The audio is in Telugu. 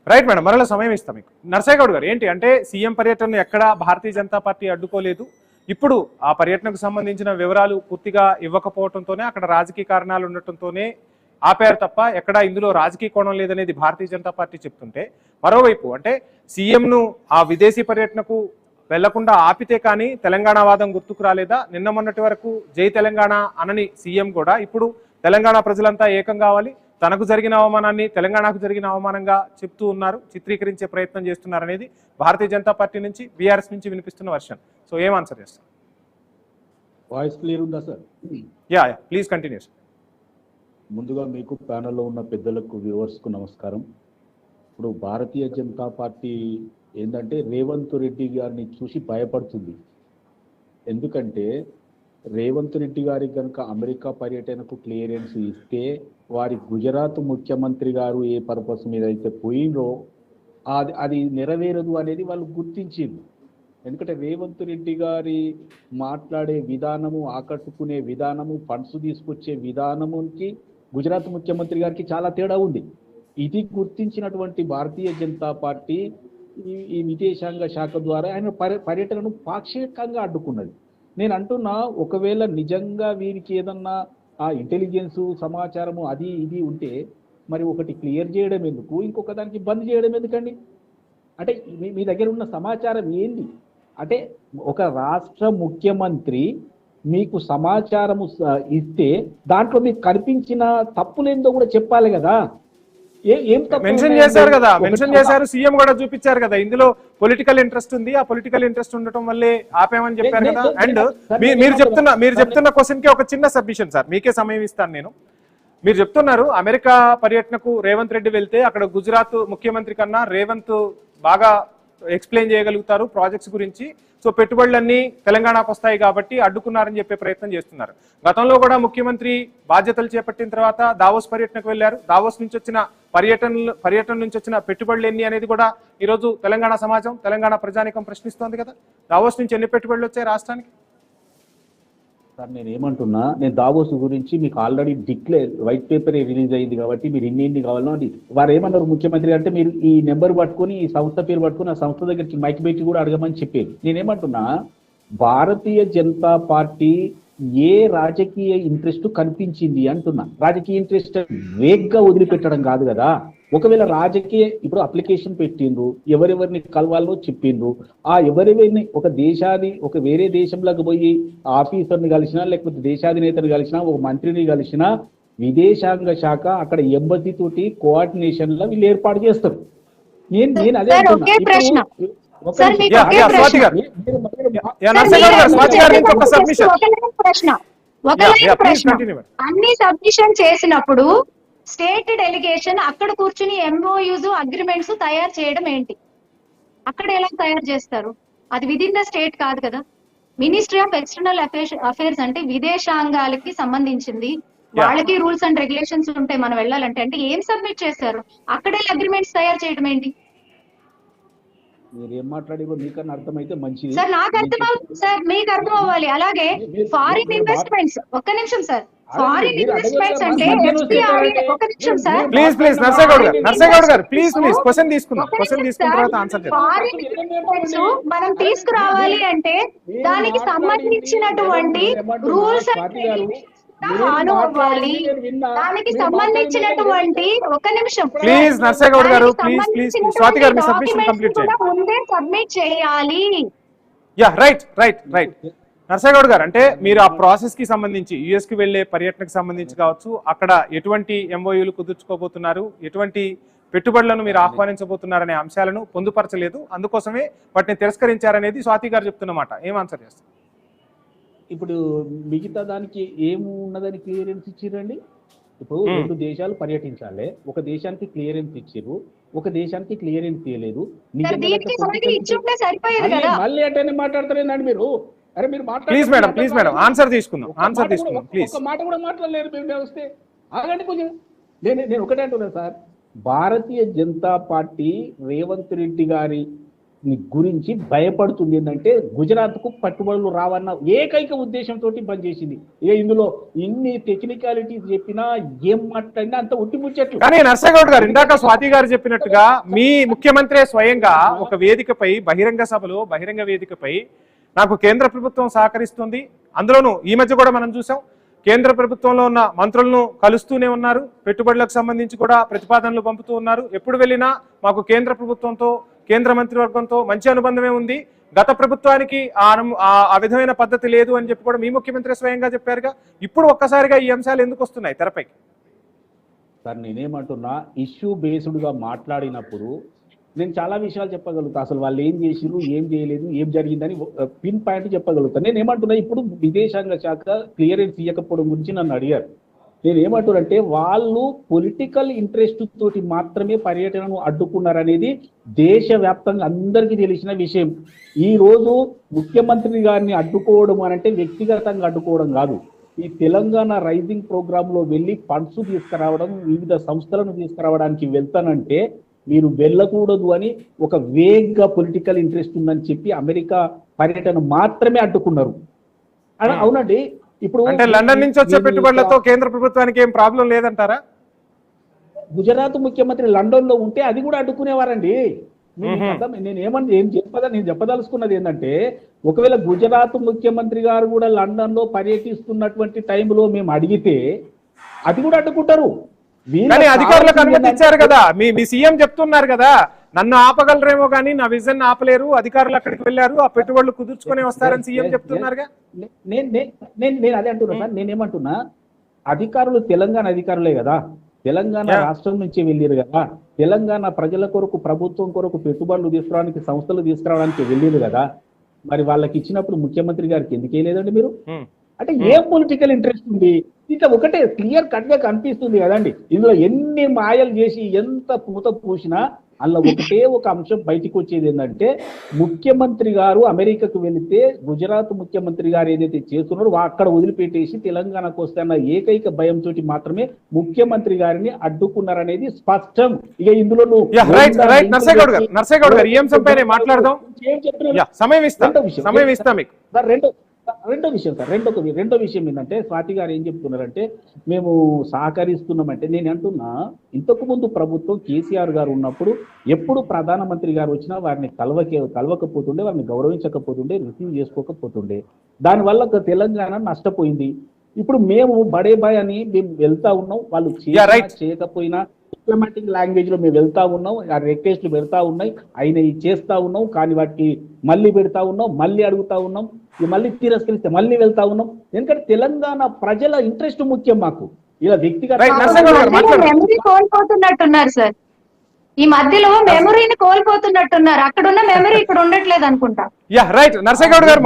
రైట్ మేడం, మరలా సమయం ఇస్తాం మీకు. నర్సయ్య గౌడ్ గారు, ఏంటి అంటే సీఎం పర్యటనను ఎక్కడా భారతీయ జనతా పార్టీ అడ్డుకోలేదు. ఇప్పుడు ఆ పర్యటనకు సంబంధించిన వివరాలు పూర్తిగా ఇవ్వకపోవడంతోనే, అక్కడ రాజకీయ కారణాలు ఉండటంతోనే ఆపారు తప్ప ఎక్కడా ఇందులో రాజకీయ కోణం లేదనేది భారతీయ జనతా పార్టీ చెప్తుంటే, మరోవైపు అంటే సీఎంను ఆ విదేశీ పర్యటనకు వెళ్లకుండా ఆపితే కానీ తెలంగాణ వాదం గుర్తుకు రాలేదా? నిన్న మొన్నటి వరకు జై తెలంగాణ అనని సీఎం కూడా ఇప్పుడు తెలంగాణ ప్రజలంతా ఏకం కావాలి, తనకు జరిగిన అవమానాన్ని తెలంగాణకు జరిగిన అవమానంగా చెప్తూ ఉన్నారు, చిత్రీకరించే ప్రయత్నం చేస్తున్నారు అనేది భారతీయ జనతా పార్టీ నుంచి, బీఆర్ఎస్ నుంచి వినిపిస్తున్న వర్షన్. సో ఏం ఆన్సర్ చేస్తారు? వాయిస్ క్లియర్ ఉందా సార్? Yeah, please continue. ముందుగా మీకు ప్యానెల్లో ఉన్న పెద్దలకు వ్యూవర్స్కు నమస్కారం. ఇప్పుడు భారతీయ జనతా పార్టీ ఏంటంటే రేవంత్ రెడ్డి గారిని చూసి భయపడుతుంది. ఎందుకంటే రేవంత్ రెడ్డి గారికి కనుక అమెరికా పర్యటనకు క్లియరెన్స్ ఇస్తే వారి గుజరాత్ ముఖ్యమంత్రి గారు ఏ పర్పస్ మీద అయితే పోయిందో అది నెరవేరదు అనేది వాళ్ళు గుర్తించింది. ఎందుకంటే రేవంత్ రెడ్డి గారి మాట్లాడే విధానము, ఆకట్టుకునే విధానము, ఫండ్స్ తీసుకొచ్చే విధానముకి గుజరాత్ ముఖ్యమంత్రి గారికి చాలా తేడా ఉంది. ఇది గుర్తించినటువంటి భారతీయ జనతా పార్టీ ఈ విదేశాంగ శాఖ ద్వారా ఆయన పర్యటనను పాక్షికంగా అడ్డుకున్నది. నేను అంటున్నా, ఒకవేళ నిజంగా వీరికి ఏదన్నా ఆ ఇంటెలిజెన్స్ సమాచారము అది ఇది ఉంటే మరి ఒకటి క్లియర్ చేయడం ఎందుకు, ఇంకొక దానికి బంద్ చేయడం ఎందుకండి? అంటే మీ దగ్గర ఉన్న సమాచారం ఏంది? అంటే ఒక రాష్ట్ర ముఖ్యమంత్రి మీకు సమాచారము ఇస్తే దాంట్లో మీకు కనిపించిన తప్పులేందో కూడా చెప్పాలి కదా. మెన్షన్ చేశారు కదా, మెన్షన్ చేశారు, సీఎం కూడా చూపించారు కదా, ఇందులో పొలిటికల్ ఇంట్రెస్ట్ ఉంది, ఆ పొలిటికల్ ఇంట్రెస్ట్ ఉండటం వల్లే ఆపేమని చెప్పారు కదా. అండ్ మీరు చెప్తున్న క్వశ్చన్ కి ఒక చిన్న సబ్మిషన్ సార్, మీకే సమయం ఇస్తాను నేను. మీరు చెప్తున్నారు అమెరికా పర్యటనకు రేవంత్ రెడ్డి వెళ్తే అక్కడ గుజరాత్ ముఖ్యమంత్రి కన్నా రేవంత్ బాగా ఎక్స్ప్లెయిన్ చేయగలుగుతారు ప్రాజెక్ట్స్ గురించి, సో పెట్టుబడులన్నీ తెలంగాణకు వస్తాయి కాబట్టి అడ్డుకున్నారని చెప్పే ప్రయత్నం చేస్తున్నారు. గతంలో కూడా ముఖ్యమంత్రి బాధ్యతలు చేపట్టిన తర్వాత దావోస్ పర్యటనకు వెళ్లారు, దావోస్ నుంచి వచ్చిన పర్యటన నుంచి వచ్చిన పెట్టుబడులు ఎన్ని అనేది కూడా ఈరోజు తెలంగాణ సమాజం, తెలంగాణ ప్రజానికం ప్రశ్నిస్తోంది కదా. దావోస్ నుంచి ఎన్ని పెట్టుబడులు వచ్చాయి రాష్ట్రానికి? సార్ నేను ఏమంటున్నా, నేను దావోస్ గురించి మీకు ఆల్రెడీ వైట్ పేపర్ రిలీజ్ అయింది కాబట్టి మీరు ఇన్ని కావాలనో అది వారు ఏమన్నారు ముఖ్యమంత్రి అంటే, మీరు ఈ నెంబర్ పట్టుకొని ఈ సంస్థ పేరు పట్టుకొని ఆ సంస్థ దగ్గరికి మైక్ పెట్టి కూడా అడగమని చెప్పేది. నేనేమంటున్నా, భారతీయ జనతా పార్టీ ఏ రాజకీయ ఇంట్రెస్ట్ కనిపించింది అంటున్నా. రాజకీయ ఇంట్రెస్ట్ వేగ్గా వదిలిపెట్టడం కాదు కదా. ఒకవేళ రాజకీయ ఇప్పుడు అప్లికేషన్ పెట్టిండ్రు, ఎవరెవరిని కలవాలో చెప్పిండ్రు, ఆ ఎవరెవరిని ఒక వేరే దేశంలోకి పోయి ఆఫీసర్ని కలిసినా లేకపోతే దేశాధినేతని కలిసినా ఒక మంత్రిని కలిసినా విదేశాంగ శాఖ అక్కడ ఎంబసీ తోటి కోఆర్డినేషన్ లో వీళ్ళు ఏర్పాటు చేస్తారు. నేను అదే అంటున్నా. అన్ని సబ్మిషన్ చేసినప్పుడు స్టేట్ డెలిగేషన్ అక్కడ కూర్చుని ఎంఓయూస్ అగ్రిమెంట్స్ తయారు చేయడం ఏంటి? అక్కడ ఎలా తయారు చేస్తారు? అది విదిన్ ద స్టేట్ కాదు కదా. మినిస్ట్రీ ఆఫ్ ఎక్స్టర్నల్ అఫైర్స్ అంటే విదేశాంగాలకి సంబంధించింది, వాళ్ళకి రూల్స్ అండ్ రెగ్యులేషన్స్ ఉంటాయి మనం వెళ్ళాలంటే. అంటే ఏం సబ్మిట్ చేస్తారు? అక్కడే అగ్రిమెంట్స్ తయారు చేయడం ఏంటి? మీరు ఏం మాట్లాడేవో మీకన్నా అర్థమైతే మంచిది సార్. నాకు అర్థం అవుతుంది సార్, మీకు అర్థం అవ్వాలి. అలాగే ఫారిన్ ఇన్వెస్ట్మెంట్స్, ఒక్క నిమిషం సార్, ఫారిన్ ఇన్వెస్ట్మెంట్స్ అంటే ఒక్క నిమిషం సార్, ప్లీజ్ నర్సయ్య గౌడ్ గారు ప్లీజ్ క్వశ్చన్ తీసుకున్న తర్వాత ఆన్సర్ చేయండి. ఫారిన్ ఇన్వెస్ట్మెంట్స్ మనం తీసుకురావాలి అంటే దానికి సంబంధించినటువంటి రూల్స్ అండ్ అవ్వాలి. దానికి సంబంధించినటువంటి ఒక్క నిమిషం ప్లీజ్ నర్సయ్య గౌడ్ గారు ప్లీజ్ స్వాతి గారు మీ సబ్మిషన్ కంప్లీట్ చేయండి. ముందే సబ్మిట్ చేయాలి. Yeah right. నర్సయ్య గౌడ్ గారు, అంటే మీరు ఆ ప్రాసెస్ కి సంబంధించి యుఎస్ కి వెళ్లే పర్యటనకు సంబంధించి కావచ్చు, అక్కడ ఎటువంటి ఎంఓయూలు కుదుర్చుకోబోతున్నారు, ఎటువంటి పెట్టుబడులను మీరు ఆహ్వానించబోతున్నారనే అంశాలను పొందుపరచలేదు, అందుకోసమే వాటిని తిరస్కరించారనేది స్వాతి గారు చెప్తున్నమాట. ఏం ఆన్సర్ చేస్తారు? ఇప్పుడు మిగతా దానికి ఏమున్నదని క్లియరెన్స్ ఇచ్చిరండి? ఇప్పుడు 2 దేశాలు పర్యటించాలి, ఒక దేశానికి క్లియరెన్స్ ఇచ్చిర్రు, ఒక దేశానికి క్లియరెన్స్ ఇవ్వలేదు. మళ్ళీ అంటే మాట్లాడతారేందండి మీరు? అరే మీరు ప్లీజ్ మేడం ఆన్సర్ తీసుకుందాం ప్లీజ్. ఒక మాట కూడా మాట్లాడలేరు మీరు వస్తే. ఆగండి కొంచెం. నేను ఒకటే అంటున్నా సార్, భారతీయ జనతా పార్టీ రేవంత్ రెడ్డి గారి గురించి భయపడుతుంది. ఏంటంటే గుజరాత్కు పట్టుబడులు రావన్న ఏకైక ఉద్దేశంతో బంద్ చేసింది. ఇక ఇందులో ఇన్ని టెక్నికాలిటీస్ చెప్పినా ఏం మాట్లాడినా అంత ఒట్టి ముచ్చట్లు. కానీ నర్సగౌడ్ గారు ఇందాక స్వాతి గారు చెప్పినట్టుగా మీ ముఖ్యమంత్రి స్వయంగా ఒక వేదికపై బహిరంగ సభలో బహిరంగ వేదికపై నాకు కేంద్ర ప్రభుత్వం సహకరిస్తుంది, అందులోనూ ఈ మధ్య కూడా మనం చూసాం కేంద్ర ప్రభుత్వంలో ఉన్న మంత్రులను కలుస్తూనే ఉన్నారు, పెట్టుబడులకు సంబంధించి కూడా ప్రతిపాదనలు పంపుతూ ఉన్నారు, ఎప్పుడు వెళ్ళినా మాకు కేంద్ర ప్రభుత్వంతో కేంద్ర మంత్రివర్గంతో మంచి అనుబంధమే ఉంది, గత ప్రభుత్వానికి ఆ విధమైన పద్ధతి లేదు అని చెప్పి కూడా మీ ముఖ్యమంత్రి స్వయంగా చెప్పారుగా. ఇప్పుడు ఒక్కసారిగా ఈ అంశాలు ఎందుకు వస్తున్నాయి తెరపైకి? సార్ నేనేమంటున్నా, ఇష్యూ బేస్డ్గా మాట్లాడినప్పుడు నేను చాలా విషయాలు చెప్పగలుగుతా. అసలు వాళ్ళు ఏం చేసిరు, ఏం చేయలేదు, ఏం జరిగిందని పిన్ పాయింట్ చెప్పగలుగుతాను. నేను ఏమంటున్నా, ఇప్పుడు విదేశాంగ శాఖ క్లియరెన్స్ ఇవ్వకపోవడం గురించి నన్ను అడిగారు. నేను ఏమంటున్నానంటే వాళ్ళు పొలిటికల్ ఇంట్రెస్ట్ తోటి మాత్రమే పర్యటనను అడ్డుకున్నారనేది దేశవ్యాప్తంగా అందరికీ తెలిసిన విషయం. ఈ రోజు ముఖ్యమంత్రి గారిని అడ్డుకోవడం అనంటే వ్యక్తిగతంగా అడ్డుకోవడం కాదు. ఈ తెలంగాణ రైజింగ్ ప్రోగ్రామ్ లో వెళ్ళి ఫండ్స్ తీసుకురావడం, వివిధ సంస్థలను తీసుకురావడానికి వెళ్తానంటే మీరు వెళ్ళకూడదు అని ఒక వేగ్గా పొలిటికల్ ఇంట్రెస్ట్ ఉందని చెప్పి అమెరికా పర్యటన మాత్రమే అడ్డుకున్నారు. అవునండి. ఇప్పుడు అంటే లండన్ నుంచి వచ్చే పెట్టుబడులతో కేంద్ర ప్రభుత్వానికి ఏం ప్రాబ్లం లేదంటారా? గుజరాత్ ముఖ్యమంత్రి లండన్ లో ఉంటే అది కూడా అడ్డుకునేవారండి. నేను చెప్పదలుచుకున్నది ఏంటంటే, ఒకవేళ గుజరాత్ ముఖ్యమంత్రి గారు కూడా లండన్ లో పర్యటిస్తున్నటువంటి టైంలో మేము అడిగితే అది కూడా అడ్డుకుంటారు. కానీ అధికారులకు అనుమతించారు కదా, మీ సీఎం చెప్తున్నారు కదా, నన్ను ఆపగలరేమో కానీ నా విజన్ ఆపలేరు, అధికారులు అక్కడికి వెళ్ళారు, ఆ పెట్టుబడులు కుదుర్చుకొని వస్తారని సీఎం చెప్తున్నారుగా. నేను అదే అంటున్నా సార్. నేనేమంటున్నా, అధికారులు తెలంగాణ అధికారులే కదా, తెలంగాణ రాష్ట్రం నుంచి వెళ్ళారు కదా, తెలంగాణ ప్రజల కొరకు ప్రభుత్వం కొరకు పెట్టుబడులు తీసుకురావడానికి సంస్థలు తీసుకురావడానికి వెళ్ళారు కదా, మరి వాళ్ళకి ఇచ్చినప్పుడు ముఖ్యమంత్రి గారికి ఎందుకు వేయలేదండి మీరు? అంటే ఏం పొలిటికల్ ఇంట్రెస్ట్ ఉంది? ఇట్లా ఒకటే క్లియర్ కట్ గా కనిపిస్తుంది కదండి. ఇందులో ఎన్ని మాయలు చేసి ఎంత పూత పూసినా అందులో ఒకటే ఒక అంశం బయటికి వచ్చేది ఏంటంటే, ముఖ్యమంత్రి గారు అమెరికాకు వెళితే గుజరాత్ ముఖ్యమంత్రి గారు ఏదైతే చేస్తున్నారో అక్కడ వదిలిపెట్టేసి తెలంగాణకు వస్తున్న ఏకైక భయంతో మాత్రమే ముఖ్యమంత్రి గారిని అడ్డుకున్నారనేది స్పష్టం. ఇక ఇందులో నర్సేగౌడ్ గారు ఈ అంశంపైనే మాట్లాడదాం, సమయం ఇస్తాం మీకు. రెండో విషయం ఏంటంటే, స్వాతి గారు ఏం చెప్తున్నారంటే మేము సహకరిస్తున్నామంటే, నేను అంటున్నా ఇంతకు ముందు ప్రభుత్వం కేసీఆర్ గారు ఉన్నప్పుడు ఎప్పుడు ప్రధానమంత్రి గారు వచ్చినా వారిని కలవకపోతుండే, వారిని గౌరవించకపోతుండే, రిసీవ్ చేసుకోకపోతుండే. దానివల్ల తెలంగాణ నష్టపోయింది. ఇప్పుడు మేము బడే బాయ్ అని మేము వెళ్తా ఉన్నాం, వాళ్ళు చేయకపోయినా డిప్లొమాటిక్ లాంగ్వేజ్ లో మేము వెళ్తా ఉన్నాం, ఆ రిక్వెస్ట్లు పెడతా ఉన్నాయి, అయినవి చేస్తా ఉన్నాం, కానీ వాటికి మళ్ళీ పెడతా ఉన్నాం, మళ్ళీ అడుగుతా ఉన్నాం, మళ్ళీ తిరస్కరిస్తే మళ్ళీ వెళ్తా ఉన్నాం. ఎందుకంటే తెలంగాణ ప్రజల ఇంట్రెస్ట్ ముఖ్యం మాకు. ఇలా వ్యక్తిగత మెమరీ కోల్పోతున్నట్టున్నారు సార్, ఈ మధ్యలో మెమరీని కోల్పోతున్నట్టున్నారు, అక్కడ ఉన్న మెమరీ ఇక్కడ ఉండట్లేదు అనుకుంటా. నర్సేగౌడ్ గారు